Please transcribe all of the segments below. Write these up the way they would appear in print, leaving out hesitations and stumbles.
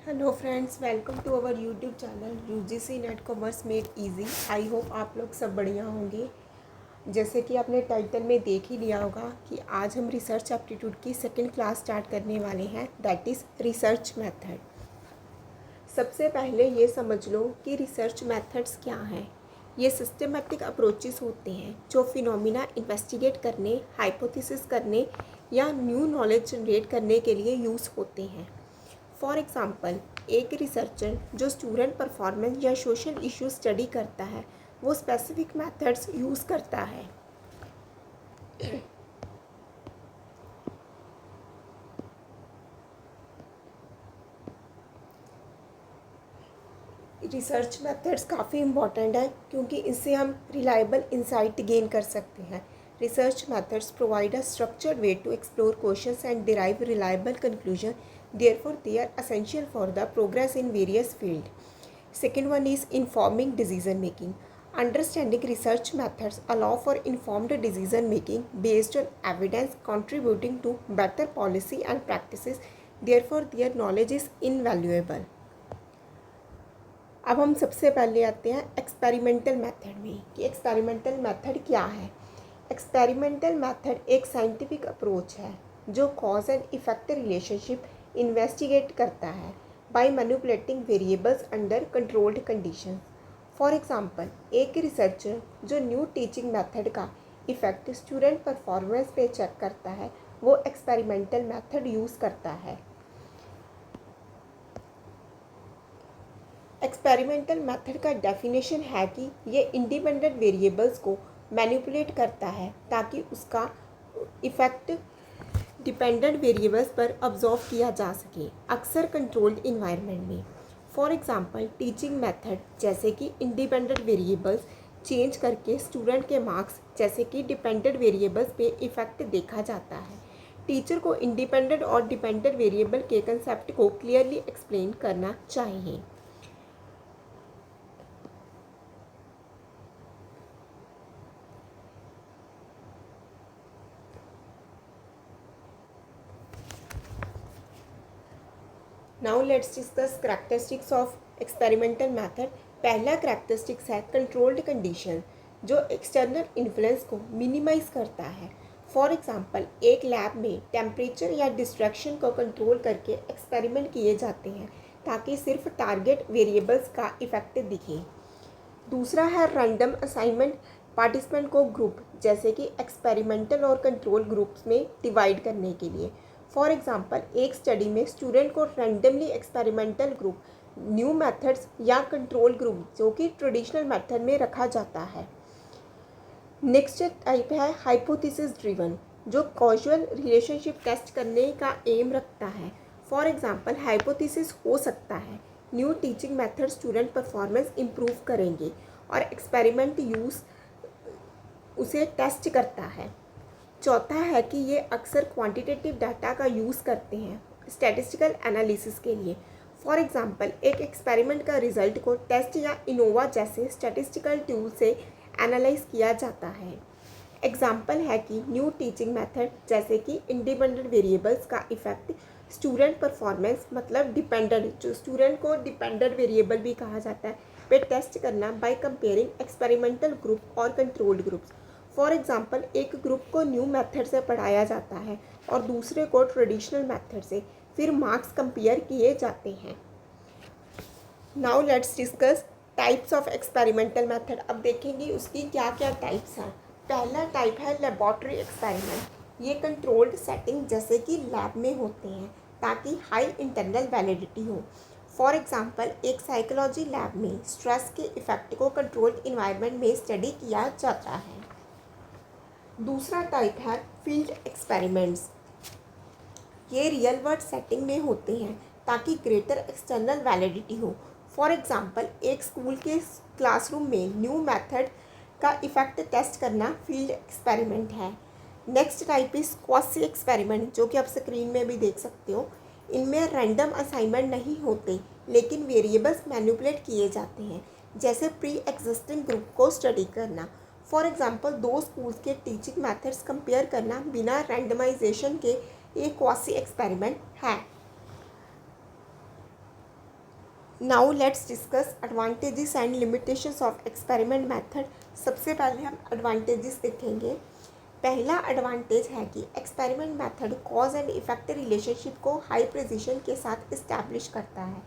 Hello friends, welcome to our YouTube channel UGC NET commerce made easy. I hope आप लोग सब बढ़िया होंगे। जैसे कि आपने टाइटल में देख ही लिया होगा कि आज हम रिसर्च एप्टीट्यूड की सेकंड क्लास स्टार्ट करने वाले हैं, दैट इज़ रिसर्च मेथड। सबसे पहले ये समझ लो कि रिसर्च मेथड्स क्या हैं। ये सिस्टमेटिक अप्रोचेस होते हैं जो फिनोमिना इन्वेस्टिगेट करने, हाइपोथेसिस करने या न्यू नॉलेज जनरेट करने के लिए यूज़ होते हैं। फॉर एग्ज़ाम्पल, एक रिसर्चर जो स्टूडेंट परफॉर्मेंस या सोशल इश्यू स्टडी करता है वो स्पेसिफिक मेथड्स यूज़ करता है। रिसर्च मेथड्स काफ़ी इम्पॉर्टेंट है क्योंकि इससे हम रिलायबल इंसाइट गेन कर सकते हैं। Research methods provide a structured way to explore questions and derive reliable conclusion, therefore they are essential for the progress in various field. Second one is informing decision making. Understanding research methods allow for informed decision making based on evidence, contributing to better policy and practices. Therefore, their knowledge is invaluable. अब हम सबसे पहले आते हैं experimental method में कि experimental method क्या है। एक्सपेरिमेंटल मेथड एक साइंटिफिक अप्रोच है जो cause and effect relationship investigate करता है by manipulating variables under controlled condition. For example, एक रिसर्चर जो न्यू टीचिंग मेथड का इफेक्ट स्टूडेंट परफॉर्मेंस पे चेक करता है वो एक्सपेरिमेंटल मेथड यूज़ करता है। एक्सपेरिमेंटल मेथड का डेफिनेशन है कि ये इंडिपेंडेंट वेरिएबल्स को मैनिपुलेट करता है ताकि उसका इफ़ेक्ट डिपेंडेंट वेरिएबल्स पर ऑब्जर्व किया जा सके, अक्सर कंट्रोल्ड इन्वायरमेंट में। फॉर एग्जांपल, टीचिंग मेथड जैसे कि इंडिपेंडेंट वेरिएबल्स चेंज करके स्टूडेंट के मार्क्स जैसे कि डिपेंडेंट वेरिएबल्स पे इफ़ेक्ट देखा जाता है। टीचर को इंडिपेंडेंट और डिपेंडेंट वेरिएबल के कंसेप्ट को क्लियरली एक्सप्लेन करना चाहिए। Now let's discuss characteristics of experimental method. पहला करैक्टरिस्टिक्स है कंट्रोल्ड कंडीशन, जो एक्सटर्नल इन्फ्लुएंस को मिनिमाइज करता है। फॉर एग्जांपल, एक लैब में टेम्परेचर या डिस्ट्रैक्शन को कंट्रोल करके एक्सपेरिमेंट किए जाते हैं ताकि सिर्फ टारगेट वेरिएबल्स का इफेक्ट दिखे। दूसरा है रैंडम असाइनमेंट, पार्टिसिपेंट को ग्रुप जैसे कि एक्सपेरिमेंटल और कंट्रोल ग्रुप्स में डिवाइड करने के लिए। फॉर एग्जांपल, एक स्टडी में स्टूडेंट को randomly experimental group, new methods या कंट्रोल ग्रुप जो कि ट्रेडिशनल मेथड में रखा जाता है। नेक्स्ट टाइप है हाइपोथेसिस ड्रिवन, जो कॉजुअल रिलेशनशिप टेस्ट करने का एम रखता है। फॉर एग्जांपल, हाइपोथेसिस हो सकता है new teaching method student performance improve करेंगे और एक्सपेरिमेंट यूज़ उसे टेस्ट करता है। चौथा है कि ये अक्सर क्वांटिटेटिव डाटा का यूज़ करते हैं स्टैटिस्टिकल एनालिसिस के लिए। फॉर एग्जांपल, एक एक्सपेरिमेंट का रिजल्ट को टेस्ट या इनोवा जैसे स्टैटिस्टिकल टूल से एनालाइज किया जाता है। एग्जाम्पल है कि न्यू टीचिंग मेथड जैसे कि इंडिपेंडेंट वेरिएबल्स का इफेक्ट स्टूडेंट परफॉर्मेंस, मतलब डिपेंडेंट, जो स्टूडेंट को डिपेंडेंट वेरिएबल भी कहा जाता है, पे टेस्ट करना बाय कंपेयरिंग एक्सपेरिमेंटल ग्रुप और कंट्रोल्ड ग्रुप्स। फॉर एग्जांपल, एक ग्रुप को न्यू मेथड से पढ़ाया जाता है और दूसरे को ट्रेडिशनल मेथड से, फिर मार्क्स कंपेयर किए जाते हैं। Now let's discuss types of experimental method. अब देखेंगे उसकी क्या क्या टाइप्स हैं। पहला टाइप है लेबोरेटरी एक्सपेरिमेंट। ये कंट्रोल्ड सेटिंग जैसे कि लैब में होते हैं ताकि हाई इंटरनल वैलिडिटी हो। फॉर एग्जांपल, एक साइकोलॉजी लैब में स्ट्रेस के इफेक्ट को कंट्रोल्ड इन्वायरमेंट में स्टडी किया जाता है। दूसरा टाइप है फील्ड एक्सपेरिमेंट्स। ये रियल वर्ल्ड सेटिंग में होते हैं ताकि ग्रेटर एक्सटर्नल वैलिडिटी हो। फॉर एग्जांपल, एक स्कूल के क्लासरूम में न्यू मेथड का इफेक्ट टेस्ट करना फील्ड एक्सपेरिमेंट है। Next type is quasi experiment, जो कि आप स्क्रीन में भी देख सकते हो। इनमें रैंडम असाइनमेंट नहीं होते लेकिन वेरिएबल्स मैनिपुलेट किए जाते हैं, जैसे प्री एग्जिस्टिंग ग्रुप को स्टडी करना। फॉर एग्जांपल, दो स्कूल्स के टीचिंग मेथड्स कंपेयर करना बिना रैंडमाइजेशन के एक क्वासी एक्सपेरिमेंट है। Now let's discuss advantages and limitations of experiment method. सबसे पहले हम एडवांटेजेस देखेंगे। पहला एडवांटेज है कि experiment method cause and effect relationship को हाई प्रिसिशन के साथ इस्टेब्लिश करता है।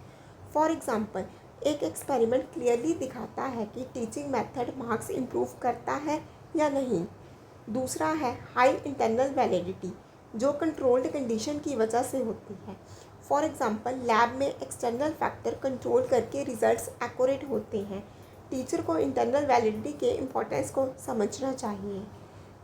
फॉर एग्जांपल, एक एक्सपेरिमेंट क्लियरली दिखाता है कि टीचिंग मेथड मार्क्स इम्प्रूव करता है या नहीं। दूसरा है हाई इंटरनल वैलिडिटी, जो कंट्रोल्ड कंडीशन की वजह से होती है। फॉर एग्जांपल, लैब में एक्सटर्नल फैक्टर कंट्रोल करके रिजल्ट्स एक्यूरेट होते हैं। टीचर को इंटरनल वैलिडिटी के इम्पोर्टेंस को समझना चाहिए।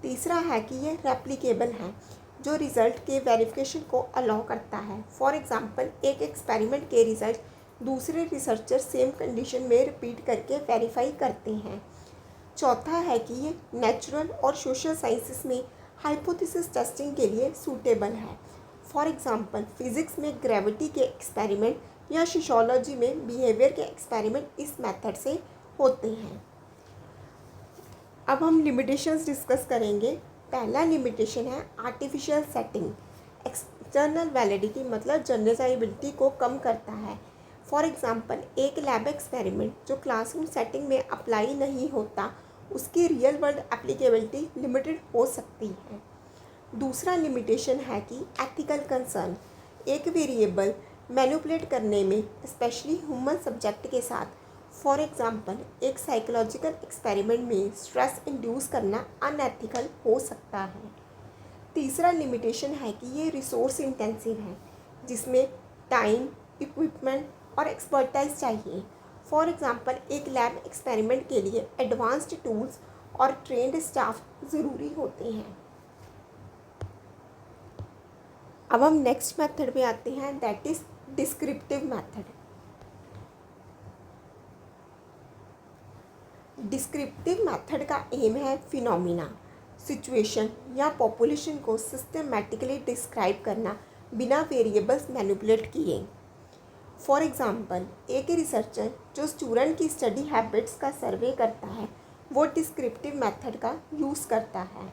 तीसरा है कि ये रेप्लिकेबल हैं, जो रिज़ल्ट के वेरिफिकेशन को अलाउ करता है। फॉर एग्जांपल, एक एक्सपेरिमेंट के रिज़ल्ट दूसरे रिसर्चर सेम कंडीशन में रिपीट करके वेरीफाई करते हैं। चौथा है कि ये नेचुरल और सोशल साइंसेस में हाइपोथेसिस टेस्टिंग के लिए सूटेबल है। फॉर एग्जांपल, फिज़िक्स में ग्रेविटी के एक्सपेरिमेंट या सोशियोलॉजी में बिहेवियर के एक्सपेरिमेंट इस मेथड से होते हैं। अब हम लिमिटेशंस डिस्कस करेंगे। पहला लिमिटेशन है आर्टिफिशियल सेटिंग। एक्सटर्नल वैलिडिटी मतलब जनरलाइजेबिलिटी को कम करता है। फॉर एग्जांपल, एक लैब एक्सपेरिमेंट जो क्लासरूम सेटिंग में अप्लाई नहीं होता, उसकी रियल वर्ल्ड एप्लीकेबिलिटी लिमिटेड हो सकती है। दूसरा लिमिटेशन है कि एथिकल कंसर्न। एक वेरिएबल मैनिपुलेट करने में, स्पेशली ह्यूमन सब्जेक्ट के साथ, फॉर एग्जांपल एक साइकोलॉजिकल एक्सपेरिमेंट में स्ट्रेस इंड्यूस करना अनएथिकल हो सकता है। तीसरा लिमिटेशन है कि ये रिसोर्स इंटेंसिव है, जिसमें टाइम, इक्विपमेंट और एक्सपर्टाइज चाहिए। फॉर एग्जांपल, एक लैब एक्सपेरिमेंट के लिए एडवांस्ड टूल्स और ट्रेंड स्टाफ ज़रूरी होते हैं। अब हम नेक्स्ट मेथड पे आते हैं, that is descriptive method. Descriptive method का एम है फिनोमिना, सिचुएशन या पॉपुलेशन को सिस्टमेटिकली डिस्क्राइब करना बिना वेरिएबल्स मैनिपुलेट किए। फॉर एग्जांपल, एक रिसर्चर जो स्टूडेंट की स्टडी हैबिट्स का सर्वे करता है, वो डिस्क्रिप्टिव मेथड का यूज़ करता है।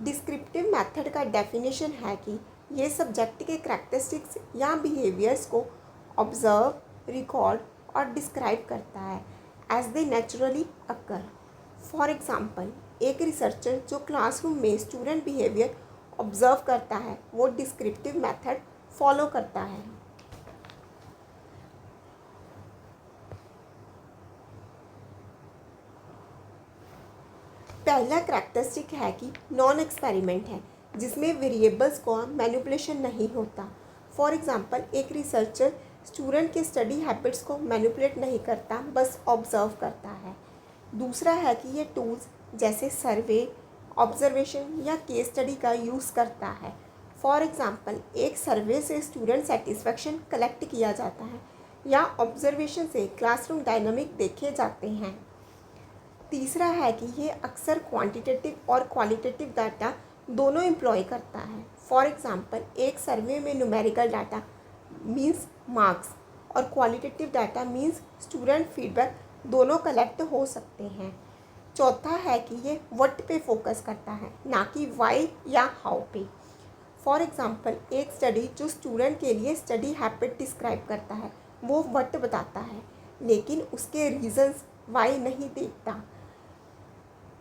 डिस्क्रिप्टिव मेथड का डेफिनेशन है कि ये सब्जेक्ट के करैक्टरिस्टिक्स या बिहेवियर्स को ऑब्जर्व, रिकॉर्ड और डिस्क्राइब करता है as they naturally occur. For example, एक रिसर्चर जो क्लासरूम में स्टूडेंट बिहेवियर ऑब्जर्व करता है, वो डिस्क्रिप्टिव मेथड फॉलो करता है। पहला करैक्टरिस्टिक है कि नॉन एक्सपेरिमेंट है, जिसमें वेरिएबल्स को मैनिपुलेशन नहीं होता। फॉर एग्जांपल, एक रिसर्चर स्टूडेंट के स्टडी हैबिट्स को मैनिपुलेट नहीं करता, बस ऑब्जर्व करता है। दूसरा है कि ये टूल्स जैसे सर्वे, ऑब्जर्वेशन या केस स्टडी का यूज़ करता है। फॉर एग्जांपल, एक सर्वे से स्टूडेंट सेटिस्फेक्शन कलेक्ट किया जाता है या ऑब्जर्वेशन से क्लासरूम डायनामिक देखे जाते हैं। तीसरा है कि ये अक्सर क्वांटिटेटिव और क्वालिटेटिव डाटा दोनों एम्प्लॉय करता है। फॉर एग्जांपल, एक सर्वे में न्यूमेरिकल डाटा मीन्स मार्क्स और qualitative data means student feedback दोनों कलेक्ट हो सकते हैं। चौथा है कि ये व्हाट पे फोकस करता है, ना कि वाई या हाउ पे। फॉर एग्जांपल, एक स्टडी जो स्टूडेंट के लिए स्टडी हैबिट डिस्क्राइब करता है, वो व्हाट बताता है, लेकिन उसके रीजंस वाई नहीं देखता।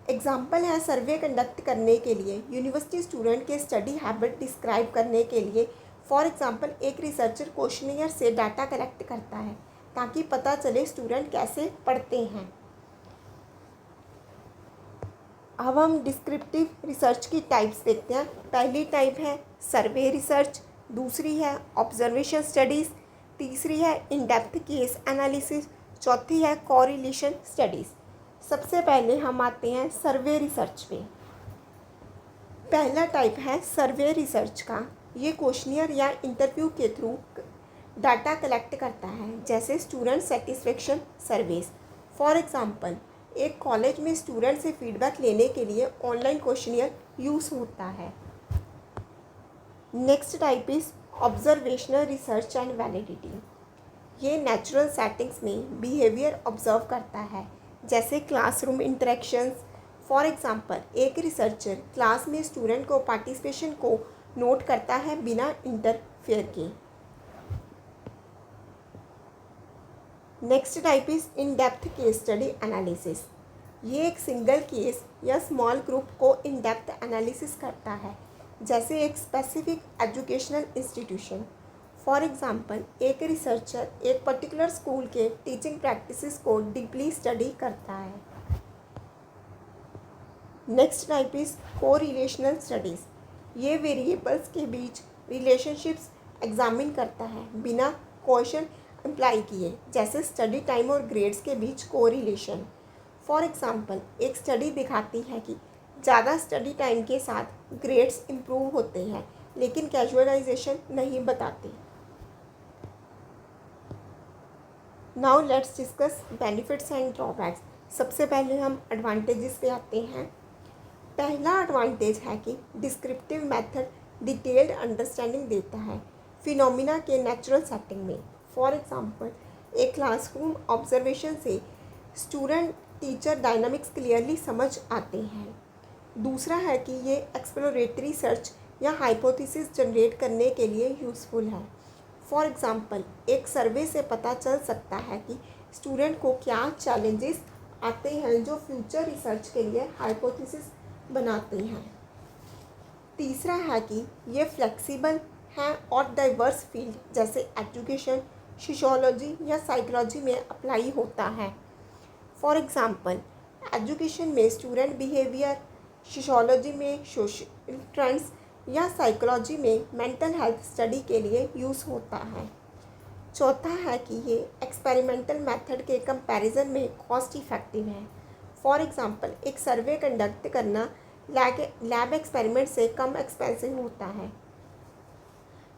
एग्जाम्पल है, सर्वे कंडक्ट करने के लिए, यूनिवर्सिटी स्टूडेंट के स्टडी हैबिट डिस्क्राइब करने के लिए। फॉर एग्जांपल, एक रिसर्चर क्वेश्चनियर से डाटा कलेक्ट करता है ताकि पता चले स्टूडेंट कैसे पढ़ते हैं। अब हम डिस्क्रिप्टिव रिसर्च की टाइप्स देखते हैं। पहली टाइप है सर्वे रिसर्च, दूसरी है ऑब्जर्वेशन स्टडीज़, तीसरी है इन डेप्थ केस एनालिसिस, चौथी है कोरिलेशन स्टडीज़। सबसे पहले हम आते हैं सर्वे रिसर्च पे। पहला टाइप है सर्वे रिसर्च का। ये क्वेश्चनियर या इंटरव्यू के थ्रू डाटा कलेक्ट करता है, जैसे student satisfaction surveys. For example, एक कॉलेज में स्टूडेंट से फीडबैक लेने के लिए ऑनलाइन क्वेश्चनियर यूज़ होता है। Next type is observational research and validity. ये नेचुरल सेटिंग्स में बिहेवियर ऑब्जर्व करता है, जैसे क्लासरूम इंटरेक्शंस। फॉर एग्जांपल, एक रिसर्चर क्लास में स्टूडेंट को पार्टिसिपेशन को नोट करता है बिना इंटरफेयर के। Next type is in depth case study analysis. ये एक सिंगल केस या स्मॉल ग्रुप को इन डेप्थ एनालिसिस करता है, जैसे एक specific educational institution. For example, एक रिसर्चर एक पर्टिकुलर स्कूल के टीचिंग प्रैक्टिसेस को डीपली स्टडी करता है। Next type is correlational studies. ये वेरिएबल्स के बीच रिलेशनशिप्स एग्जामिन करता है बिना क्वेश्चन अप्लाई किए, जैसे स्टडी टाइम और ग्रेड्स के बीच कोरिलेशन। फॉर एग्जांपल, एक स्टडी दिखाती है कि ज़्यादा स्टडी टाइम के साथ ग्रेड्स इम्प्रूव होते हैं, लेकिन कैजुअलाइजेशन नहीं बताती। Now let's discuss benefits and drawbacks. सबसे पहले हम एडवांटेजेस पे आते हैं। पहला एडवांटेज है कि डिस्क्रिप्टिव मेथड डिटेल्ड अंडरस्टैंडिंग देता है फिनोमिना के नेचुरल सेटिंग में। फॉर एग्जांपल, एक क्लासरूम ऑब्जर्वेशन से स्टूडेंट टीचर डायनामिक्स क्लियरली समझ आते हैं। दूसरा है कि ये एक्सप्लोरेटरी सर्च या हाइपोथेसिस जनरेट करने के लिए यूज़फुल है। फॉर एग्जांपल, एक सर्वे से पता चल सकता है कि स्टूडेंट को क्या चैलेंजेस आते हैं जो फ्यूचर रिसर्च के लिए हाइपोथेसिस बनाते हैं। तीसरा है कि ये फ्लेक्सिबल हैं और डाइवर्स फील्ड जैसे एजुकेशन, सोशियोलॉजी या साइकोलॉजी में अप्लाई होता है। फॉर एग्जांपल, एजुकेशन में स्टूडेंट बिहेवियर, सोशियोलॉजी में सोशल ट्रेंड्स या साइकोलॉजी में मेंटल हेल्थ स्टडी के लिए यूज़ होता है। चौथा है कि ये एक्सपेरिमेंटल मेथड के कंपैरिजन में कॉस्ट इफ़ेक्टिव है। फॉर एग्जांपल, एक सर्वे कंडक्ट करना लैब एक्सपेरिमेंट से कम एक्सपेंसिव होता है।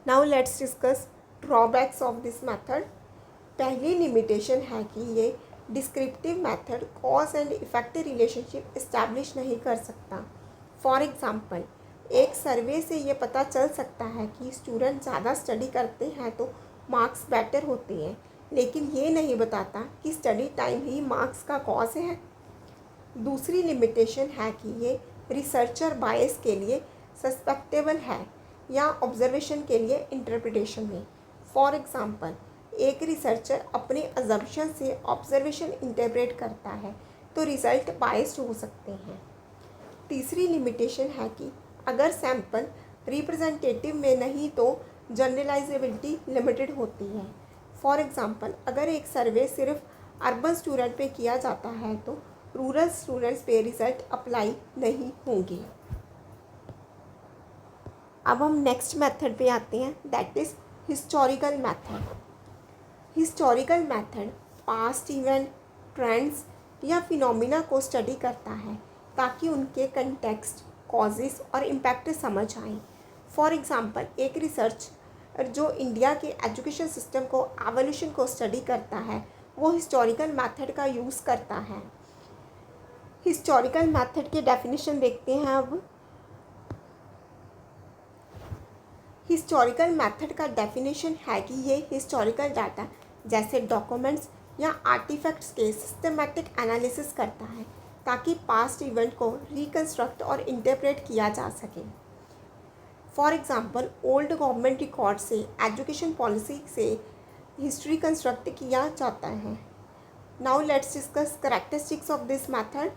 Now let's discuss drawbacks of this method. पहली लिमिटेशन है कि ये descriptive method cause and effect relationship establish नहीं कर सकता। फॉर एग्जांपल, एक सर्वे से ये पता चल सकता है कि स्टूडेंट ज़्यादा स्टडी करते हैं तो मार्क्स बेटर होते हैं, लेकिन ये नहीं बताता कि स्टडी टाइम ही मार्क्स का कॉज है। दूसरी लिमिटेशन है कि ये रिसर्चर बायस के लिए सस्पेक्टेबल है या ऑब्जर्वेशन के लिए इंटरप्रिटेशन में। फॉर एग्जांपल, एक रिसर्चर अपने अजम्पशन से ऑब्जर्वेशन इंटरप्रेट करता है तो रिजल्ट बायस्ड हो सकते हैं। तीसरी लिमिटेशन है कि अगर सैंपल रिप्रेजेंटेटिव में नहीं तो जनरलाइजेबिलिटी लिमिटेड होती है। फॉर एग्जांपल, अगर एक सर्वे सिर्फ अर्बन स्टूडेंट पे किया जाता है तो रूरल स्टूडेंट्स पे रिजल्ट अप्लाई नहीं होंगे। अब हम नेक्स्ट मेथड पे आते हैं, that is historical method. Historical method past event, trends या फिनोमिना को स्टडी करता है ताकि उनके कंटेक्स्ट, कॉजेस और इम्पैक्ट समझ आए। फॉर एग्जांपल, एक रिसर्च जो इंडिया के एजुकेशन सिस्टम को एवोल्यूशन को स्टडी करता है वो हिस्टोरिकल मेथड का यूज़ करता है। हिस्टोरिकल मेथड की डेफिनेशन देखते हैं अब। हिस्टोरिकल मेथड का डेफिनेशन है कि ये हिस्टोरिकल डाटा जैसे डॉक्यूमेंट्स या आर्टिफैक्ट्स के सिस्टमैटिक एनालिसिस करता है ताकि पास्ट इवेंट को रिकन्स्ट्रक्ट और इंटरप्रेट किया जा सके। For example, old government record से एजुकेशन पॉलिसी से हिस्ट्री कंस्ट्रक्ट किया जाता है। Now let's discuss characteristics of this method.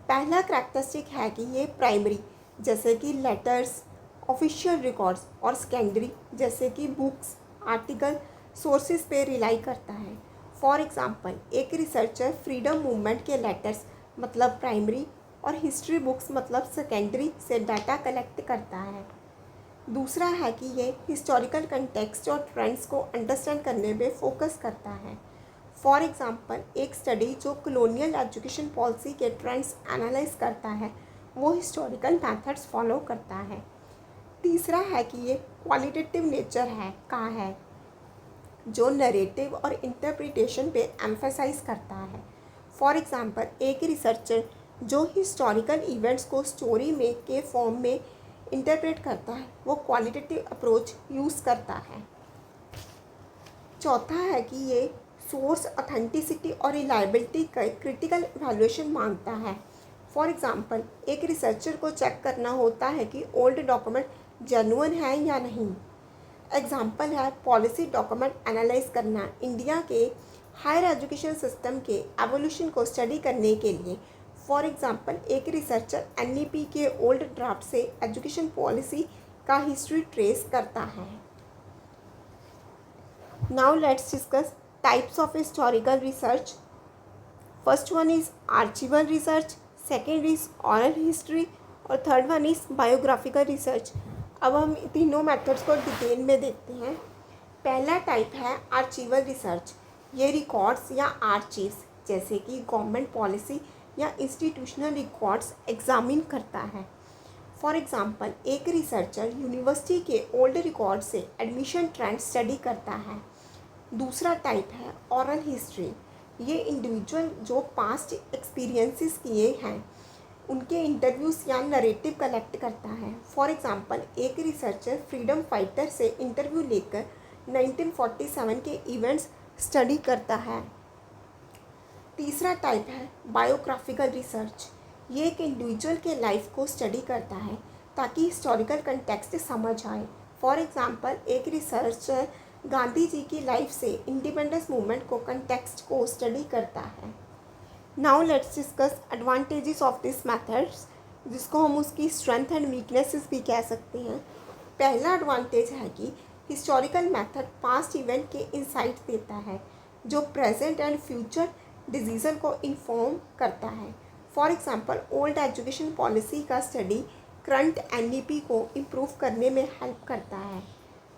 पहला करैक्टरिस्टिक है कि ये प्राइमरी जैसे कि लेटर्स, ऑफिशियल रिकॉर्ड्स और सेकेंडरी जैसे कि बुक्स, आर्टिकल, सोर्सेज पे रिलाई करता है। फॉर एग्जांपल, एक रिसर्चर फ्रीडम मूवमेंट के लेटर्स मतलब प्राइमरी और हिस्ट्री बुक्स मतलब सेकेंडरी से डाटा कलेक्ट करता है। दूसरा है कि ये हिस्टोरिकल कंटेक्स्ट और ट्रेंड्स को अंडरस्टैंड करने में फोकस करता है। फॉर एग्जांपल, एक स्टडी जो कॉलोनियल एजुकेशन पॉलिसी के ट्रेंड्स एनालाइज करता है वो हिस्टोरिकल मेथड्स फॉलो करता है। तीसरा है कि ये क्वालिटेटिव नेचर है जो नरेटिव और इंटरप्रिटेशन पे एम्फेसाइज करता है। फॉर एग्जांपल, एक रिसर्चर जो हिस्टोरिकल इवेंट्स को स्टोरी में के फॉर्म में इंटरप्रेट करता है वो क्वालिटेटिव अप्रोच यूज़ करता है। चौथा है कि ये सोर्स ऑथेंटिसिटी और रिलायबिलिटी का क्रिटिकल इवैल्यूएशन मांगता है। फॉर एग्जांपल, एक रिसर्चर को चेक करना होता है कि ओल्ड डॉक्यूमेंट जेन्युइन है या नहीं। एग्जांपल है पॉलिसी डॉक्यूमेंट एनालाइज करना इंडिया के हायर एजुकेशन सिस्टम के एवोल्यूशन को स्टडी करने के लिए। फॉर एग्जांपल, एक रिसर्चर एनईपी के ओल्ड ड्राफ्ट से एजुकेशन पॉलिसी का हिस्ट्री ट्रेस करता है। Now let's discuss types of historical research. First one is archival research, second is oral history और third one is biographical research. अब हम तीनों मेथड्स को डिटेल में देखते हैं। पहला टाइप है आर्चिवल रिसर्च। ये रिकॉर्ड्स या आर्चीव्स जैसे कि गवर्नमेंट पॉलिसी या इंस्टीट्यूशनल रिकॉर्ड्स एग्जामिन करता है। फॉर एग्जांपल, एक रिसर्चर यूनिवर्सिटी के ओल्ड रिकॉर्ड से एडमिशन ट्रेंड स्टडी करता है। दूसरा टाइप है ऑरल हिस्ट्री। ये इंडिविजुअल जो पास्ट एक्सपीरियंसेस किए हैं उनके इंटरव्यूज़ या नरेटिव कलेक्ट करता है। फॉर एग्जांपल, एक रिसर्चर फ्रीडम फाइटर से इंटरव्यू लेकर 1947 के इवेंट्स स्टडी करता है। तीसरा टाइप है बायोग्राफिकल रिसर्च। ये एक इंडिविजुअल के लाइफ को स्टडी करता है ताकि हिस्टोरिकल कंटेक्स्ट समझ आए। फॉर एग्जांपल, एक रिसर्चर गांधी जी की लाइफ से इंडिपेंडेंस मूवमेंट को कंटेक्स्ट को स्टडी करता है। Now let's discuss advantages of this methods, जिसको हम उसकी स्ट्रेंथ एंड वीकनेसेस भी कह सकते हैं। पहला एडवांटेज है कि हिस्टोरिकल मेथड पास्ट इवेंट के इंसाइट देता है जो प्रेजेंट एंड फ्यूचर डिसीजन को इन्फॉर्म करता है। For example, old education policy का स्टडी करंट एनईपी को इम्प्रूव करने में हेल्प करता है।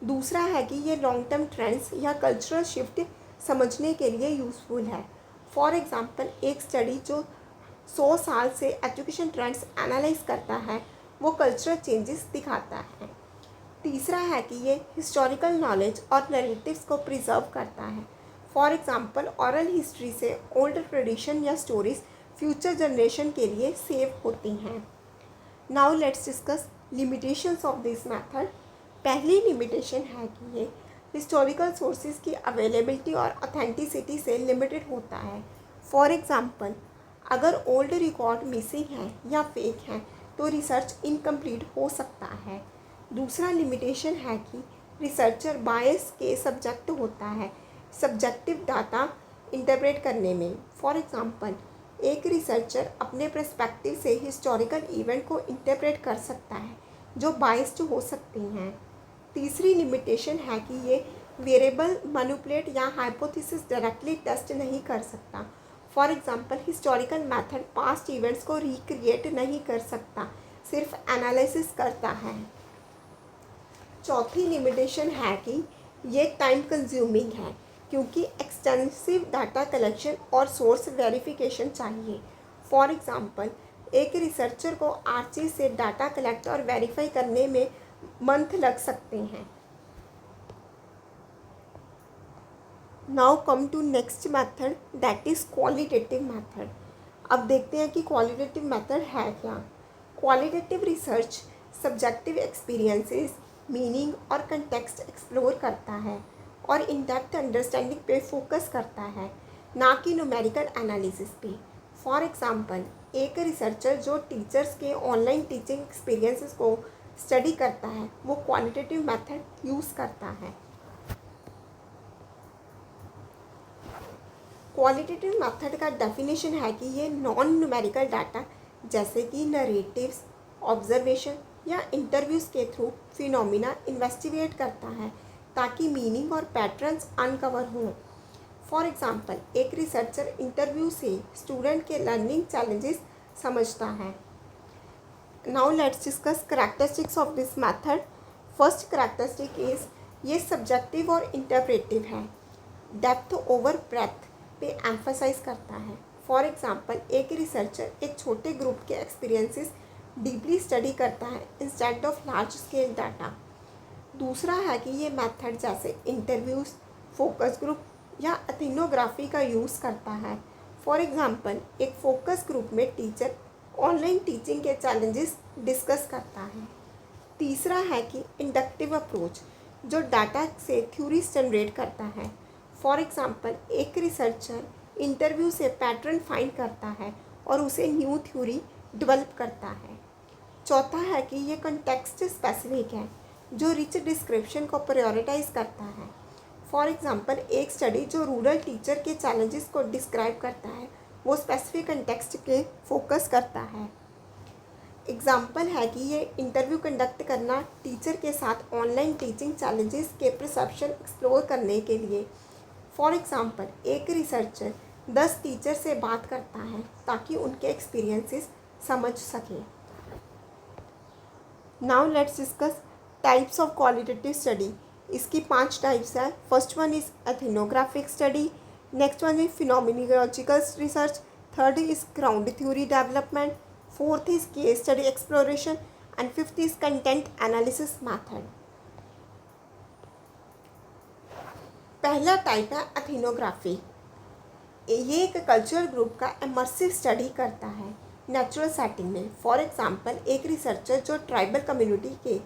दूसरा है कि ये लॉन्ग टर्म ट्रेंड्स या कल्चरल शिफ्ट समझने के लिए यूज़फुल है। फॉर एग्जांपल, एक स्टडी जो 100 साल से एजुकेशन ट्रेंड्स एनालाइज करता है वो कल्चरल चेंजेस दिखाता है। तीसरा है कि ये हिस्टोरिकल नॉलेज और नैरेटिव्स को प्रिजर्व करता है। फॉर एग्जांपल, ऑरल हिस्ट्री से ओल्ड ट्रेडिशन या स्टोरीज फ्यूचर जनरेशन के लिए सेव होती हैं। Now let's discuss limitations of this method. पहली लिमिटेशन है कि ये हिस्टोरिकल सोर्सेज की अवेलेबिलिटी और ऑथेंटिसिटी से लिमिटेड होता है। फॉर एग्जांपल, अगर ओल्ड रिकॉर्ड मिसिंग है या फेक है तो रिसर्च इनकम्प्लीट हो सकता है। दूसरा लिमिटेशन है कि रिसर्चर बायस के सब्जेक्ट होता है सब्जेक्टिव डाटा इंटरप्रेट करने में। फॉर एग्जांपल, एक रिसर्चर अपने पर्सपेक्टिव से हिस्टोरिकल इवेंट को इंटरप्रेट कर सकता है जो बायस्ड हो सकती हैं। तीसरी लिमिटेशन है कि ये वेरिएबल मैनिपुलेट या हाइपोथेसिस डायरेक्टली टेस्ट नहीं कर सकता। For example, historical method past events को रिक्रिएट नहीं कर सकता, सिर्फ एनालिसिस करता है। चौथी लिमिटेशन है कि ये टाइम कंज्यूमिंग है क्योंकि एक्सटेंसिव डाटा कलेक्शन और सोर्स वेरिफिकेशन चाहिए। फॉर एग्जांपल, एक रिसर्चर को आर्चिव से डाटा कलेक्ट और वेरीफाई करने में मंथ लग सकते हैं। Now come to next method, that is qualitative method. अब देखते हैं कि क्वालिटेटिव मेथड है क्या। Qualitative research subjective experiences, meaning और कंटेक्स्ट एक्सप्लोर करता है और इन डेप्थ अंडरस्टैंडिंग पे फोकस करता है, ना कि न्यूमेरिकल एनालिसिस पे। फॉर एग्जांपल, एक रिसर्चर जो टीचर्स के ऑनलाइन टीचिंग एक्सपीरियंसेस को स्टडी करता है वो क्वालिटेटिव मेथड यूज़ करता है। क्वालिटेटिव मेथड का डेफिनेशन है कि ये नॉन न्यूमेरिकल डाटा जैसे कि नरेटिव्स, ऑब्जर्वेशन या इंटरव्यूज़ के थ्रू फिनोमिना इन्वेस्टिगेट करता है ताकि मीनिंग और पैटर्न्स अनकवर हों। फॉर एग्जांपल, एक रिसर्चर इंटरव्यू से स्टूडेंट के लर्निंग चैलेंजेस समझता है। Now let's discuss characteristics of this method. First characteristic is ये सब्जेक्टिव और इंटरप्रेटिव है। डेप्थ ओवर ब्रेथ पे एम्फसाइज करता है। फॉर एग्जांपल, एक रिसर्चर एक छोटे ग्रुप के एक्सपीरियंसेस डीपली स्टडी करता है instead of large scale data. दूसरा है कि ये मेथड जैसे इंटरव्यूज़, फोकस ग्रुप या एथनोग्राफी का यूज़ करता है। फॉर एग्जांपल, एक फोकस ग्रुप में टीचर ऑनलाइन टीचिंग के चैलेंजेस डिस्कस करता है। तीसरा है कि इंडक्टिव अप्रोच जो डाटा से थ्योरीज जनरेट करता है। फॉर एग्जांपल, एक रिसर्चर इंटरव्यू से पैटर्न फाइंड करता है और उसे न्यू थ्योरी डेवलप करता है। चौथा है कि ये कॉन्टेक्स्ट स्पेसिफिक है जो रिच डिस्क्रिप्शन को प्रायोरिटाइज करता है। फॉर एग्जांपल एक स्टडी जो रूरल टीचर के चैलेंजेस को डिस्क्राइब करता है वो स्पेसिफिक कंटेक्स्ट के फोकस करता है। एग्जाम्पल है कि ये इंटरव्यू कंडक्ट करना टीचर के साथ ऑनलाइन टीचिंग चैलेंजेस के परसेप्शन एक्सप्लोर करने के लिए। फॉर एग्जाम्पल एक रिसर्चर 10 टीचर से बात करता है ताकि उनके एक्सपीरियंसेस समझ सकें। Now let's discuss types of qualitative study. इसकी 5 टाइप्स है। First one is ethnographic study, next one is phenomenological research, third is ground theory development, fourth is case study exploration and fifth is content analysis method. पहला type है ethnography. ये एक cultural group का immersive study करता है natural setting में। For example एक researcher जो ट्राइबल कम्युनिटी के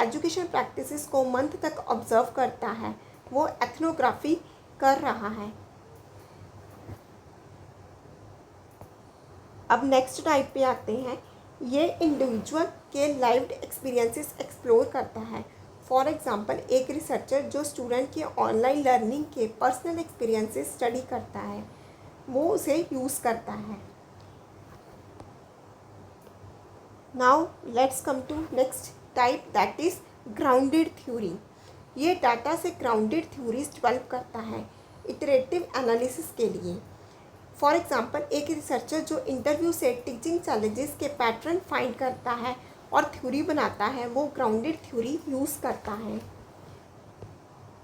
एजुकेशन प्रैक्टिसेस को मंथ तक ऑब्जर्व करता है वो एथनोग्राफी कर रहा है। अब नेक्स्ट टाइप पे आते हैं। ये इंडिविजुअल के लाइव्ड एक्सपीरियंसेस एक्सप्लोर करता है। फॉर एग्जांपल एक रिसर्चर जो स्टूडेंट के ऑनलाइन लर्निंग के पर्सनल एक्सपीरियंसेस स्टडी करता है वो उसे यूज़ करता है। Now let's come to next type that is grounded theory. ये डाटा से ग्राउंडेड थ्योरीज डेवलप करता है इटरेटिव एनालिसिस के लिए। फॉर एग्जांपल एक रिसर्चर जो इंटरव्यू से टीचिंग चैलेंजेस के पैटर्न फाइंड करता है और थ्योरी बनाता है वो ग्राउंडेड थ्योरी यूज़ करता है।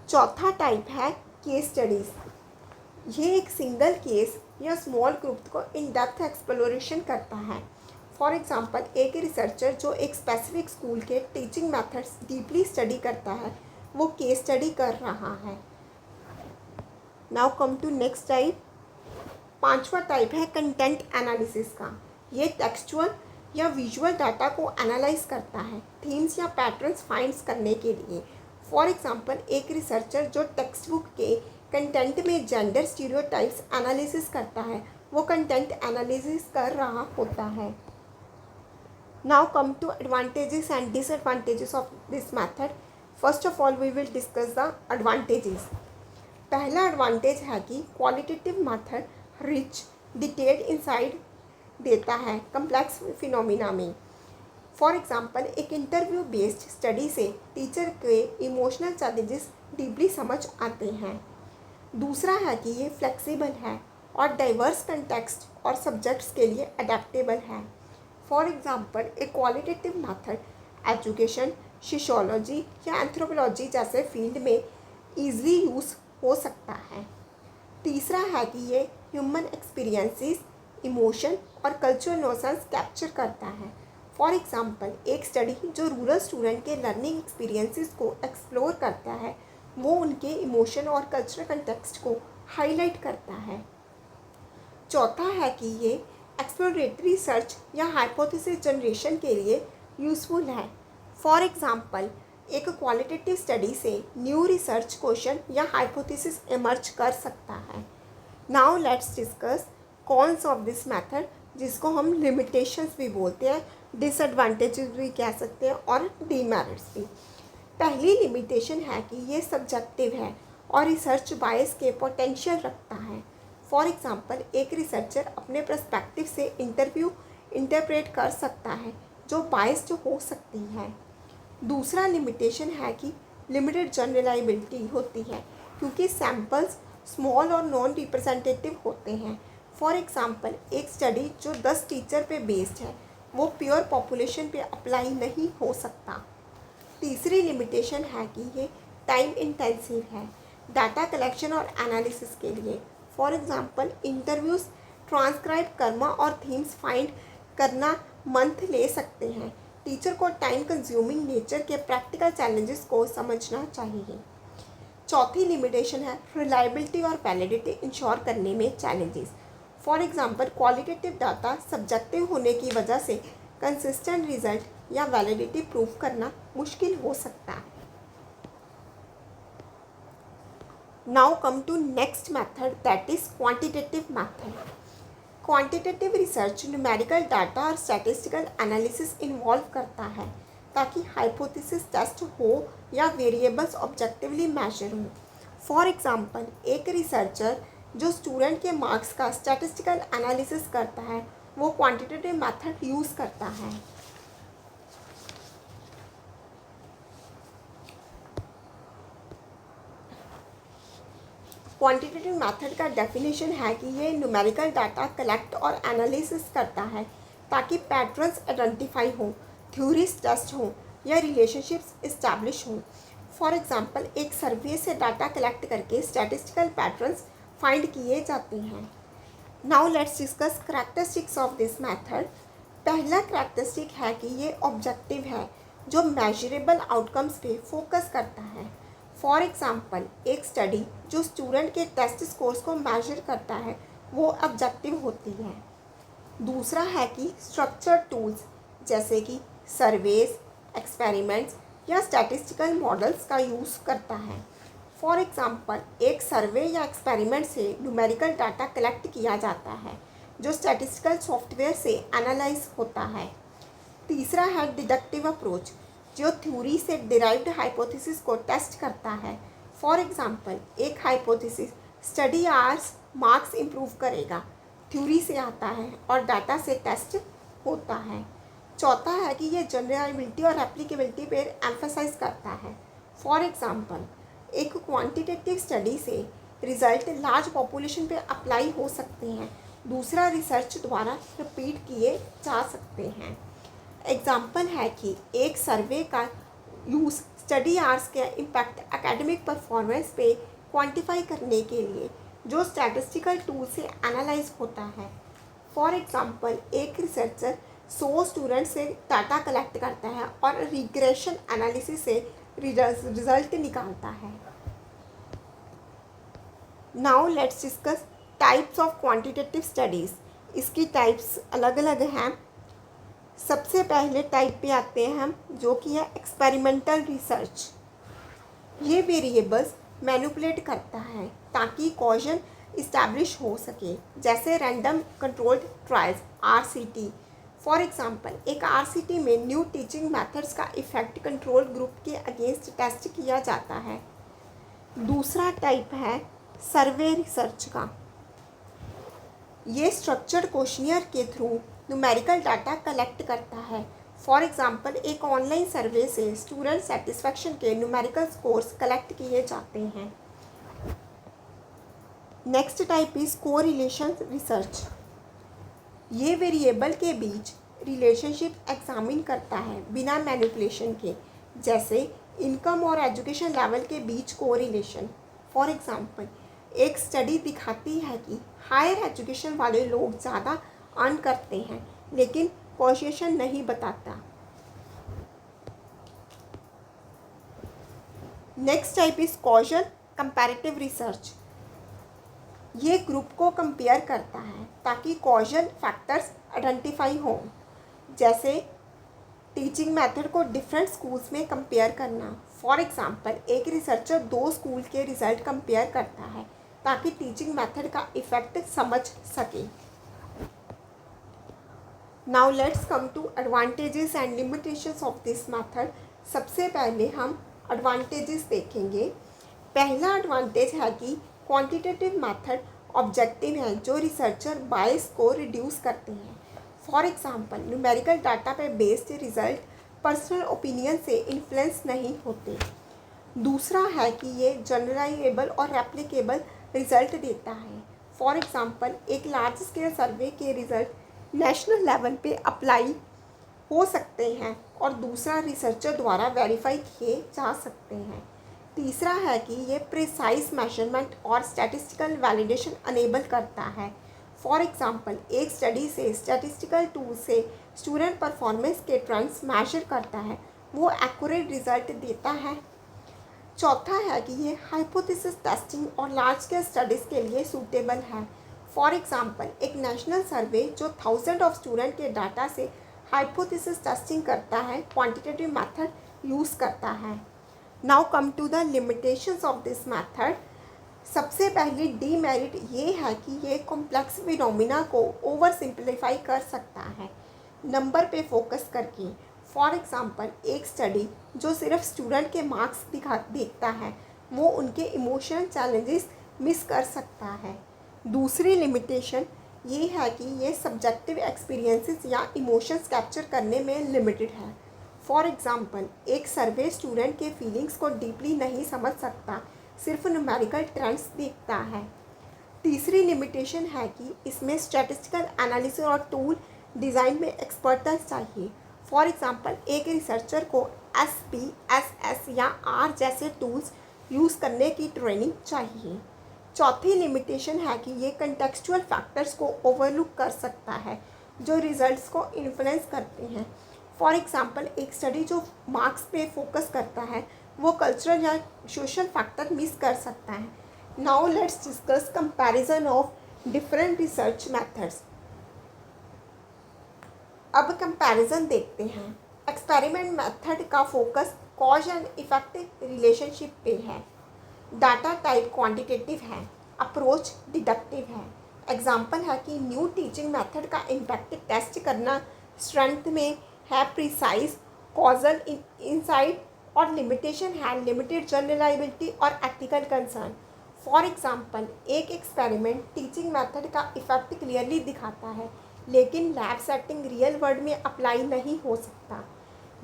चौथा टाइप है केस स्टडीज़। ये एक सिंगल केस या स्मॉल ग्रुप को इन डेप्थ एक्सप्लोरेशन करता है। फॉर एग्जांपल एक रिसर्चर जो एक स्पेसिफिक स्कूल के टीचिंग मेथड्स डीपली स्टडी करता है वो केस स्टडी कर रहा है। Now come to next type. पांचवा टाइप है कंटेंट एनालिसिस का। ये टेक्सचुअल या विजुअल डाटा को एनालाइज करता है थीम्स या पैटर्न्स फाइंड्स करने के लिए। फॉर एग्जांपल एक रिसर्चर जो टेक्स्ट बुक के कंटेंट में जेंडर स्टीरियोटाइप्स एनालिसिस करता है वो कंटेंट एनालिसिस कर रहा होता है। Now come to advantages and disadvantages of this method. First of all we will discuss the advantages. पहला एडवांटेज है कि qualitative method rich detailed insight देता है कम्प्लेक्स फिनोमिना में। फॉर एग्जांपल एक इंटरव्यू बेस्ड स्टडी से टीचर के emotional challenges deeply समझ आते हैं। दूसरा है कि ये फ्लेक्सिबल है और डाइवर्स कंटेक्स्ट और सब्जेक्ट्स के लिए अडेप्टेबल है। फॉर एग्जांपल एक क्वालिटेटिव मेथड एजुकेशन, सोशियोलॉजी या एंथ्रोपोलॉजी जैसे फील्ड में ईजिली यूज़ हो सकता है। तीसरा है कि ये ह्यूमन एक्सपीरियंसेस, इमोशन और कल्चरल नोशंस कैप्चर करता है। फॉर एग्जांपल एक स्टडी जो रूरल स्टूडेंट के लर्निंग एक्सपीरियंसेस को एक्सप्लोर करता है वो उनके इमोशन और कल्चरल कंटेक्स्ट को हाईलाइट करता है। चौथा है कि ये एक्सप्लोरेटरी सर्च या हाइपोथेसिस जनरेशन के लिए यूज़फुल है। फॉर एग्जांपल एक क्वालिटेटिव स्टडी से न्यू रिसर्च क्वेश्चन या हाइपोथेसिस इमर्ज कर सकता है। Now let's discuss cons of this method, जिसको हम लिमिटेशंस भी बोलते हैं, डिसएडवांटेजेस भी कह सकते हैं और डीमेरिट्स भी। पहली लिमिटेशन है कि ये सब्जेक्टिव है और रिसर्च बायस के पोटेंशियल रखता है। फॉर एग्जांपल एक रिसर्चर अपने पर्सपेक्टिव से इंटरव्यू इंटरप्रेट कर सकता है जो बायस्ड हो सकती है। दूसरा लिमिटेशन है कि लिमिटेड जनरलाइबिलिटी होती है क्योंकि सैम्पल्स स्मॉल और नॉन रिप्रेजेंटेटिव होते हैं। फॉर एग्जांपल एक स्टडी जो 10 टीचर पे बेस्ड है वो प्योर पॉपुलेशन पे अप्लाई नहीं हो सकता। तीसरी लिमिटेशन है कि ये टाइम इंटेंसिव है डाटा कलेक्शन और एनालिसिस के लिए। फॉर एग्जांपल इंटरव्यूज़ ट्रांसक्राइब करना और थीम्स फाइंड करना मंथ ले सकते हैं। टीचर को टाइम कंज्यूमिंग नेचर के प्रैक्टिकल चैलेंजेस को समझना चाहिए। चौथी लिमिटेशन है रिलायबिलिटी और वैलिडिटी इंश्योर करने में challenges. For example qualitative data subjective होने की वजह से कंसिस्टेंट रिजल्ट या वैलिडिटी प्रूव करना मुश्किल हो सकता है। Now come to next method that is quantitative method. Quantitative research numerical data और स्टैटिस्टिकल एनालिसिस इन्वॉल्व करता है ताकि हाइपोथेसिस टेस्ट हो या वेरिएबल्स ऑब्जेक्टिवली मेजर हो। फॉर एग्ज़ाम्पल एक रिसर्चर जो स्टूडेंट के मार्क्स का स्टैटिस्टिकल एनालिसिस करता है वो क्वांटिटेटिव मेथड यूज़ करता है। क्वांटिटेटिव मेथड का डेफिनेशन है कि ये न्यूमेरिकल डाटा कलेक्ट और एनालिसिस करता है ताकि पैटर्न्स आइडेंटिफाई हों, थ्योरीज टेस्ट हों या रिलेशनशिप्स इस्टेब्लिश हों। फॉर एग्जांपल एक सर्वे से डाटा कलेक्ट करके स्टैटिस्टिकल पैटर्न्स फाइंड किए जाते हैं। Now let's discuss characteristics of this method. पहला करैक्टरिस्टिक है कि ये ऑब्जेक्टिव है जो मेजरेबल आउटकम्स पे फोकस करता है। फॉर एग्जांपल एक स्टडी जो स्टूडेंट के टेस्ट स्कोर्स को मेजर करता है वो ऑब्जेक्टिव होती है। दूसरा है कि स्ट्रक्चर्ड टूल्स जैसे कि सर्वेज, एक्सपेरिमेंट्स या स्टैटिस्टिकल मॉडल्स का यूज़ करता है। फॉर एग्जांपल एक सर्वे या एक्सपेरिमेंट से न्यूमेरिकल डाटा कलेक्ट किया जाता है जो स्टैटिस्टिकल सॉफ्टवेयर से एनालाइज होता है। तीसरा है डिडक्टिव अप्रोच जो थ्योरी से डिराइव्ड हाइपोथेसिस को टेस्ट करता है। फॉर एग्जांपल एक hypothesis study hours marks improve करेगा, थ्योरी से आता है और डाटा से टेस्ट होता है। चौथा है कि ये जनरलाइजेबिलिटी और एप्लीकेबिलिटी पर एम्फसाइज करता है। फॉर एग्जांपल एक क्वांटिटेटिव स्टडी से रिजल्ट लार्ज पॉपुलेशन पे अप्लाई हो सकते हैं, दूसरा रिसर्च द्वारा रिपीट किए जा सकते हैं। एग्जाम्पल है कि एक सर्वे का यूज़ स्टडी आवर्स के इम्पैक्ट एकेडमिक परफॉर्मेंस पे क्वांटिफाई करने के लिए जो स्टैटिस्टिकल टूल से एनालाइज होता है। फॉर एग्जांपल एक रिसर्चर 100 स्टूडेंट से डाटा कलेक्ट करता है और रिग्रेशन एनालिसिस से रिजल्ट निकालता है। Now let's discuss types of quantitative studies. इसकी टाइप्स अलग अलग हैं। सबसे पहले टाइप पे आते हैं हम जो कि है एक्सपेरिमेंटल रिसर्च। ये वेरिएबल्स मैनिपुलेट करता है ताकि कॉजन इस्टेब्लिश हो सके, जैसे random controlled trials RCT। For example एक RCT में न्यू टीचिंग मेथड्स का इफेक्ट कंट्रोल ग्रुप के अगेंस्ट टेस्ट किया जाता है। दूसरा टाइप है सर्वे रिसर्च का। ये स्ट्रक्चर्ड क्वेश्चनियर के थ्रू न्यूमेरिकल डाटा कलेक्ट करता है। फॉर एग्जांपल एक ऑनलाइन सर्वे से स्टूडेंट सेटिस्फैक्शन के न्यूमेरिकल स्कोर्स कलेक्ट किए जाते हैं। Next type is correlation research. ये वेरिएबल के बीच रिलेशनशिप एग्जामिन करता है बिना मैनिपुलेशन के, जैसे इनकम और एजुकेशन लेवल के बीच कोरिलेशन। फॉर एग्जांपल एक स्टडी दिखाती है कि हायर एजुकेशन वाले लोग ज़्यादा अर्न करते हैं, लेकिन कॉजेशन नहीं बताता। Next type is causal comparative research. ये ग्रुप को कंपेयर करता है ताकि कॉजल फैक्टर्स आइडेंटिफाई हों, जैसे टीचिंग मेथड को डिफरेंट स्कूल्स में कंपेयर करना। फॉर एग्जांपल एक रिसर्चर 2 स्कूल के रिजल्ट कंपेयर करता है ताकि टीचिंग मेथड का इफेक्ट समझ सके। Now let's come to advantages and limitations of this method. सबसे पहले हम एडवांटेजेस देखेंगे। पहला एडवांटेज है कि क्वांटिटेटिव मेथड ऑब्जेक्टिव है जो रिसर्चर बायस को रिड्यूस करते हैं। फॉर एग्जांपल न्यूमेरिकल डाटा पे बेस्ड रिजल्ट पर्सनल ओपिनियन से इन्फ्लुएंस नहीं होते। दूसरा है कि ये जनरलाइजेबल और रेप्लिकेबल रिजल्ट देता है। फॉर एग्जांपल एक लार्ज स्केल सर्वे के रिजल्ट नेशनल लेवल पे अप्लाई हो सकते हैं और दूसरा रिसर्चर द्वारा वेरीफाई किए जा सकते हैं। तीसरा है कि ये प्रिसाइज मेजरमेंट और स्टैटिस्टिकल वैलिडेशन अनेबल करता है। फॉर एग्जांपल एक स्टडी से स्टैटिस्टिकल टूल से स्टूडेंट परफॉर्मेंस के ट्रेंड्स मेजर करता है, वो एक्यूरेट रिजल्ट देता है। चौथा है कि ये हाइपोथेसिस टेस्टिंग और लार्ज स्केल स्टडीज़ के लिए सूटेबल है। फॉर एग्जांपल एक नेशनल सर्वे जो 1000 ऑफ स्टूडेंट के डाटा से हाइपोथेसिस टेस्टिंग करता है, क्वांटिटेटिव मेथड यूज़ करता है। Now come to the limitations of this method. सबसे पहली डीमेरिट ये है कि ये कॉम्प्लेक्स फिनोमिना को ओवर सिंप्लीफाई कर सकता है नंबर पे फोकस करके। फॉर एग्जांपल एक स्टडी जो सिर्फ स्टूडेंट के मार्क्स देखता है वो उनके इमोशनल चैलेंजेस मिस कर सकता है। दूसरी लिमिटेशन ये है कि ये सब्जेक्टिव एक्सपीरियंसेस या इमोशंस कैप्चर करने में लिमिटेड है। फॉर एग्ज़ाम्पल, एक सर्वे स्टूडेंट के फीलिंग्स को डीपली नहीं समझ सकता, सिर्फ न्यूमेरिकल ट्रेंड्स देखता है। तीसरी लिमिटेशन है कि इसमें स्टैटिस्टिकल एनालिसिस और टूल डिज़ाइन में एक्सपर्टाइज चाहिए। फॉर एग्ज़ाम्पल, एक रिसर्चर को SPSS या R जैसे टूल्स यूज़ करने की ट्रेनिंग चाहिए। चौथी लिमिटेशन है कि ये कंटेक्चुअल फैक्टर्स को ओवरलुक कर सकता है जो रिजल्ट्स को इन्फ्लुएंस करते हैं। फॉर एग्ज़ाम्पल, एक स्टडी जो मार्क्स पे फोकस करता है वो कल्चरल या सोशल फैक्टर मिस कर सकता है। Now let's discuss comparison of different research methods. अब कंपैरिजन देखते हैं। एक्सपेरिमेंट मेथड का focus cause and effect relationship पे है। डाटा टाइप क्वांटिटेटिव है, अप्रोच डिडक्टिव है। एग्जाम्पल है कि न्यू टीचिंग मेथड का इम्पैक्ट टेस्ट करना स्ट्रेंथ में है प्रिसाइज कॉजल इंसाइट, और लिमिटेशन है लिमिटेड जनरलाइबिलिटी और एथिकल कंसर्न। फॉर एग्जाम्पल, एक एक्सपेरिमेंट टीचिंग मेथड का इफेक्ट क्लियरली दिखाता है लेकिन लैब सेटिंग रियल वर्ल्ड में अप्लाई नहीं हो सकता।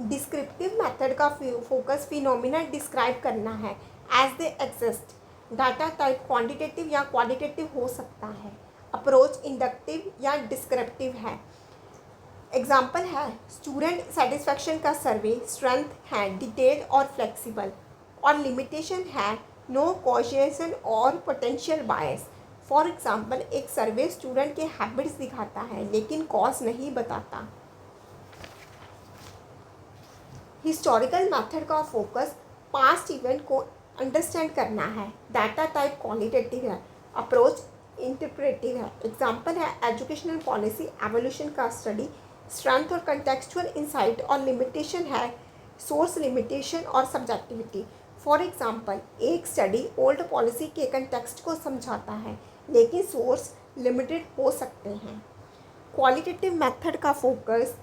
डिस्क्रिप्टिव मेथड का फोकस फिनोमिना डिस्क्राइब करना है as they exist. Data type quantitative या क्वालिटेटिव हो सकता है। अप्रोच इंडक्टिव या डिस्क्रिप्टिव है। एग्जाम्पल है स्टूडेंट सेटिस्फैक्शन का सर्वे, स्ट्रेंथ है डिटेल्ड और फ्लेक्सिबल, और लिमिटेशन है नो कॉजेशन और पोटेंशियल बायस। फॉर एग्जाम्पल, एक सर्वे स्टूडेंट के हैबिट्स दिखाता है लेकिन कॉज नहीं बताता। हिस्टोरिकल मेथड का फोकस पास्ट इवेंट को अंडरस्टैंड करना है। डाटा टाइप क्वालिटेटिव है, अप्रोच इंटरप्रेटिव है। एग्जाम्पल है एजुकेशनल पॉलिसी एवोल्यूशन का स्टडी, स्ट्रेंथ और कंटेक्चुअल इंसाइट, और लिमिटेशन है सोर्स लिमिटेशन और सब्जेक्टिविटी। फॉर एग्जाम्पल, एक स्टडी ओल्ड पॉलिसी के कंटेक्स्ट को समझाता है लेकिन सोर्स लिमिटेड हो सकते हैं। क्वालिटेटिव मेथड का फोकस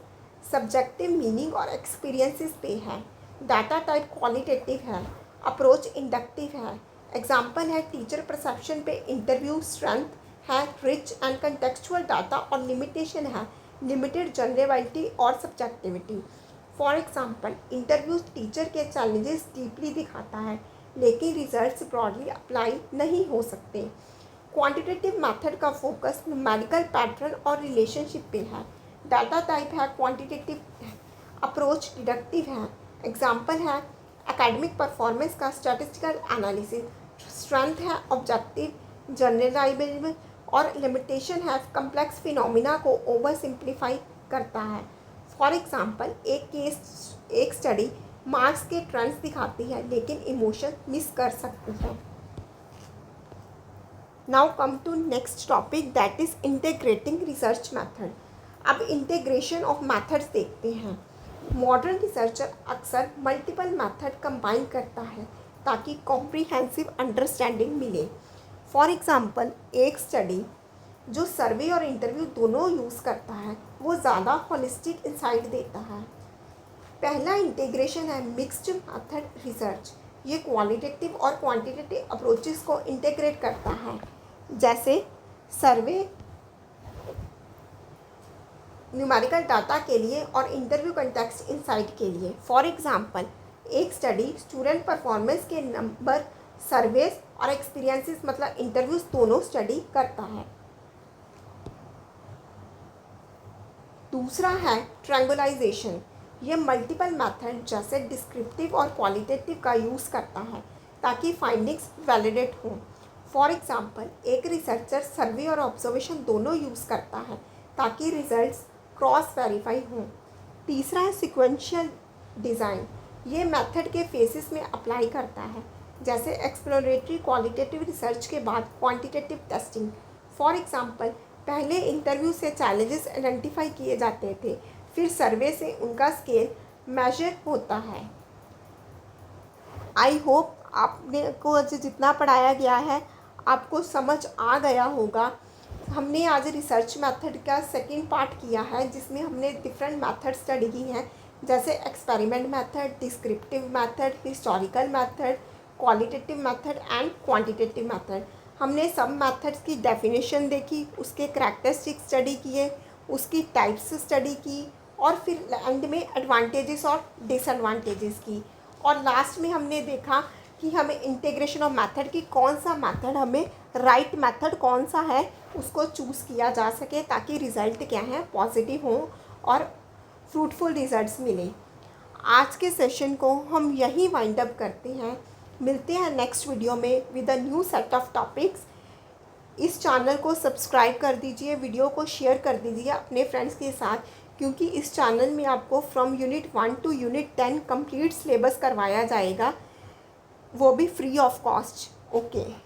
सब्जेक्टिव मीनिंग और एक्सपीरियंसेस पे है। डाटा टाइप क्वालिटेटिव है, अप्रोच इंडक्टिव है। एग्जाम्पल है टीचर परसेप्शन पे इंटरव्यू, स्ट्रेंथ है रिच एंड कंटेक्चुअल डाटा, और लिमिटेशन है लिमिटेड जनरेबिलिटी और subjectivity. For example, interview teacher के चैलेंजेस डीपली दिखाता है लेकिन रिजल्ट्स ब्रॉडली अप्लाई नहीं हो सकते। क्वांटिटेटिव मेथड का फोकस न्यूमेरिकल पैटर्न और रिलेशनशिप पे है। डाटा टाइप है क्वांटिटेटिव, अप्रोच डिडक्टिव है। एग्जाम्पल है एकेडमिक परफॉर्मेंस का स्टैटिस्टिकल एनालिसिस, स्ट्रेंथ है ऑब्जेक्टिव जनरलाइजेबल, और लिमिटेशन है कम्प्लेक्स फिनोमिना को ओवर सिंप्लीफाई करता है। फॉर एग्जाम्पल, एक स्टडी मार्क्स के ट्रेंड्स दिखाती है लेकिन इमोशन मिस कर सकती है। Now come to next topic that is integrating research method. अब इंटीग्रेशन ऑफ मेथड्स देखते हैं। मॉडर्न रिसर्चर अक्सर मल्टीपल मेथड कंबाइन करता है ताकि कॉम्प्रिहेंसिव अंडरस्टैंडिंग मिले। फॉर एग्जांपल, एक स्टडी जो सर्वे और इंटरव्यू दोनों यूज़ करता है वो ज़्यादा होलिस्टिक इंसाइट देता है। पहला इंटीग्रेशन है मिक्स्ड मेथड रिसर्च। ये क्वालिटेटिव और क्वांटिटेटिव अप्रोचेस को इंटीग्रेट करता है, जैसे सर्वे न्यूमेरिकल डाटा के लिए और इंटरव्यू कंटेक्स्ट इंसाइट के लिए। फॉर एग्जांपल, एक स्टडी स्टूडेंट परफॉर्मेंस के नंबर, सर्वेस और एक्सपीरियंसेस मतलब इंटरव्यूज दोनों स्टडी करता है। दूसरा है ट्रायंगुलाइजेशन। ये मल्टीपल मेथड जैसे डिस्क्रिप्टिव और क्वालिटेटिव का यूज़ करता है ताकि फाइंडिंग्स वैलिडेट हों। फॉर एग्जांपल, एक रिसर्चर सर्वे और ऑब्जर्वेशन दोनों यूज़ करता है ताकि रिजल्ट्स क्रॉस वेरीफाई हों। तीसरा है सिक्वेंशियल डिज़ाइन। ये मेथड के फेसेस में अप्लाई करता है, जैसे एक्सप्लोरेटरी क्वालिटेटिव रिसर्च के बाद क्वांटिटेटिव टेस्टिंग। फॉर एग्जांपल, पहले इंटरव्यू से चैलेंजेस आइडेंटिफाई किए जाते थे, फिर सर्वे से उनका स्केल मेजर होता है। आई होप आपने को आज जितना पढ़ाया गया है आपको समझ आ गया होगा। हमने आज रिसर्च मेथड का सेकंड पार्ट किया है जिसमें हमने डिफरेंट मेथड स्टडी की हैं, जैसे experiment method, descriptive method, historical method, qualitative method and quantitative method. हमने सब मेथड्स की डेफिनेशन देखी, उसके करैक्टरिस्टिक स्टडी किए, उसकी टाइप्स स्टडी की, और फिर एंड में एडवांटेजेस और डिसएडवांटेजेस की, और लास्ट में हमने देखा कि हमें इंटीग्रेशन ऑफ मेथड की कौन सा मेथड हमें राइट मेथड कौन सा है उसको चूज़ किया जा सके ताकि रिज़ल्ट क्या है पॉजिटिव हो और फ्रूटफुल रिजल्ट्स मिले। आज के सेशन को हम यहीं वाइंड अप करते हैं। मिलते हैं नेक्स्ट वीडियो में with a new set of topics. इस चैनल को सब्सक्राइब कर दीजिए, वीडियो को शेयर कर दीजिए अपने फ्रेंड्स के साथ, क्योंकि इस चैनल में आपको from unit 1 to unit 10 complete syllabus करवाया जाएगा, वो भी फ्री ऑफ कॉस्ट। ओके।